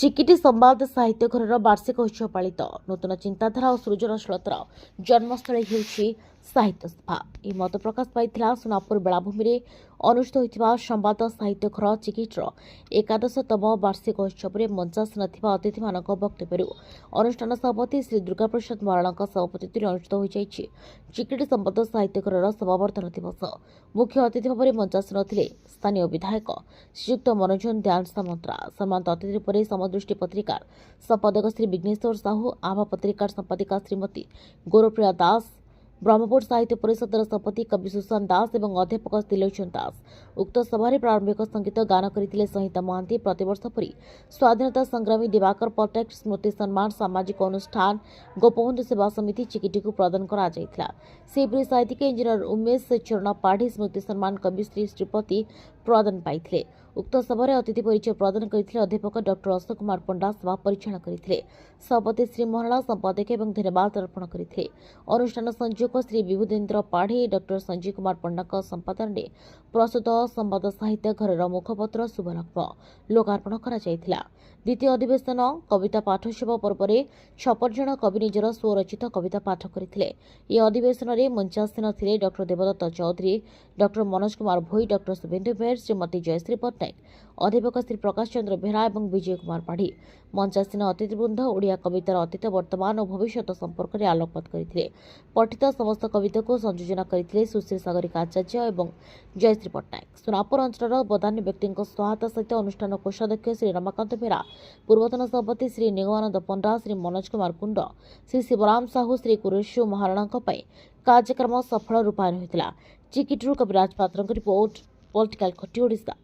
ଚିକିଟି ସମ୍ବାଦ ସାହିତ୍ୟ ଘରର ବାର୍ଷିକ ଉତ୍ସବ ପାଳିତ ନୂତନ ଚିନ୍ତାଧାରା ଓ ସୃଜନଶୀଳତାର ଜନ୍ମସ୍ଥଳୀ ହେଉଛି ସାହିତ୍ୟ ସଭା। ଏହି ମତ ପ୍ରକାଶ ପାଇଥିଲା ସୁନାପୁର ବେଳାଭୂମିରେ ଅନୁଷ୍ଠିତ ହୋଇଥିବା ସମ୍ବାଦ ସାହିତ୍ୟ ଘର ଚିକିଟିର 11ତମ ବାର୍ଷିକ ଉତ୍ସବରେ ମଞ୍ଚାସୀନ ଥିବା ଅତିଥିମାନଙ୍କ ବକ୍ତବ୍ୟରୁ ଅନୁଷ୍ଠାନ ସଭାପତି ଶ୍ରୀ ଦୁର୍ଗାପ୍ରସାଦ ମହାରଣାଙ୍କ ସଭାପତିତ୍ୱରେ ଅନୁଷ୍ଠିତ ହୋଇଯାଇଛି ଚିକିଟି ସମ୍ବାଦ ସାହିତ୍ୟ ଘରର ସମାବର୍ତ୍ତନ ଦିବସ। ମୁଖ୍ୟ ଅତିଥି ଭାବରେ ମଞ୍ଚାସୀନ ଥିଲେ ସ୍ଥାନୀୟ ବିଧାୟକ ଶ୍ରୀଯୁକ୍ତ ମନୋରଞ୍ଜନ ଦୟାଲ ସାମନ୍ତରା। ସମ୍ମାନିତ ଅତିଥି ରୂପରେ ସମଦୃଷ୍ଟି ପତ୍ରିକାର ସମ୍ପାଦକ ଶ୍ରୀ ବିଘ୍ନେଶ୍ୱର ସାହୁ, ଆଭା ପତ୍ରିକାର ସମ୍ପାଦିକା ଶ୍ରୀମତୀ ଗୌରପ୍ରିୟା ଦାସ, ବ୍ରହ୍ମପୁର ସାହିତ୍ୟ ପରିଷଦର ସଭାପତି କବି ସୁଶାନ୍ତ ଦାସ ଏବଂ ଅଧ୍ୟାପକ ତ୍ରିଲୋଚନ ଦାସ। ଉକ୍ତ ସଭାରେ ପ୍ରାରମ୍ଭିକ ସଙ୍ଗୀତ ଗାନ କରିଥିଲେ ସଂହିତା ମହାନ୍ତି। ପ୍ରତିବର୍ଷ ପରି ସ୍ୱାଧୀନତା ସଂଗ୍ରାମୀ ଦିବାକର ପଟ୍ଟନାୟକ ସ୍ମୃତି ସମ୍ମାନ ସାମାଜିକ ଅନୁଷ୍ଠାନ ଗୋପବନ୍ଧୁ ସେବା ସମିତି ଚିକିଟିକୁ ପ୍ରଦାନ କରାଯାଇଥିଲା। ସେହିପରି ସାହିତ୍ୟିକ ଇଞ୍ଜିନିୟର ଉମେଶ ଚରଣ ପାଢ଼ୀ ସ୍ମୃତି ସମ୍ମାନ କବିଶ୍ରୀ ଶ୍ରୀପତି ପ୍ରଦାନ ପାଇଥିଲେ। ଉକ୍ତ ସଭାରେ ଅତିଥି ପରିଚୟ ପ୍ରଦାନ କରିଥିଲେ ଅଧ୍ୟାପକ ଡକ୍ଟର ଅଶୋକ କୁମାର ପଣ୍ଡା। ସଭା ପରିଚାଳନା କରିଥିଲେ ସଭାପତି ଶ୍ରୀ ମହାରଣା, ସମ୍ପାଦକ ଏବଂ ଧନ୍ୟବାଦ ଅର୍ପଣ କରିଥିଲେ। ଅନୁଷ୍ଠାନ ସଂଯୋଜକ ଶ୍ରୀ ବିଭୁଦେନ୍ଦ୍ର ପାଢ଼ୀ, ଡକ୍ଟର ସଞ୍ଜୀବ କୁମାର ପଣ୍ଡାଙ୍କ ସମ୍ପାଦନାରେ ପ୍ରସ୍ତୁତ ସମ୍ବାଦ ସାହିତ୍ୟ ଘରର ମୁଖପତ୍ର ଶୁଭଲଗ୍ନ ଲୋକାର୍ପଣ କରାଯାଇଥିଲା। ଦ୍ୱିତୀୟ ଅଧିବେଶନ କବିତା ପାଠୋତ୍ସବ ପର୍ବରେ 56 ଜଣ କବି ନିଜର ସ୍ୱରଚିତ କବିତା ପାଠ କରିଥିଲେ। ଏହି ଅଧିବେଶନରେ ମଞ୍ଚାସୀନ ଥିଲେ ଡକ୍ଟର ଦେବଦତ୍ତ ଚୌଧୁରୀ, ଡକ୍ଟର ମନୋଜ କୁମାର ଭୋଇ, ଡକ୍ଟର ଶୁଭେନ୍ଦୁ ବେହେରା, ଶ୍ରୀମତୀ ଜୟଶ୍ରୀ ପଟ୍ଟନାୟକ, ଅଧ୍ୟାପକ ଶ୍ରୀ ପ୍ରକାଶ ଚନ୍ଦ୍ର ବେହେରା ଏବଂ ବିଜୟ କୁମାର ପାଢ଼ୀ। ମଞ୍ଚାସୀନ ଅତିଥିବୃନ୍ଦ ଓଡ଼ିଆ କବିତାର ଅତୀତ, ବର୍ତ୍ତମାନ ଓ ଭବିଷ୍ୟତ ସମ୍ପର୍କରେ ଆଲୋକପାତ କରିଥିଲେ। ପଠିତ ସମସ୍ତ କବିତାକୁ ସଂଯୋଜନା କରିଥିଲେ ସୁଶ୍ରୀ ସାଗରିକା ଆଚାର୍ଯ୍ୟ ଏବଂ ଜୟଶ୍ରୀ ପଟ୍ଟନାୟକ। ସୁନାପୁର ଅଞ୍ଚଳର ବଦାନ୍ୟ ବ୍ୟକ୍ତିଙ୍କ ସହାୟତା ସହିତ ଅନୁଷ୍ଠାନ କୋଷାଧ୍ୟକ୍ଷ ଶ୍ରୀ ରମାକାନ୍ତ ବେହେରା, ପୂର୍ବତନ ସଭାପତି ଶ୍ରୀ ନିଗମାନନ୍ଦ ପଣ୍ଡା, ଶ୍ରୀ ମନୋଜ କୁମାର କୁଣ୍ଡ, ଶ୍ରୀ ଶିବରାମ ସାହୁ, ଶ୍ରୀ କୁରେଶୁ ମହାରଣାଙ୍କ ପାଇଁ କାର୍ଯ୍ୟକ୍ରମ ସଫଳ ରୂପାୟନ ହୋଇଥିଲା। ଚିକିଟିରୁ କବିରାଜ ପାତ୍ରଙ୍କ ରିପୋର୍ଟ, ପଲିଟିକାଲ ଖଟି, ଓଡ଼ିଶା।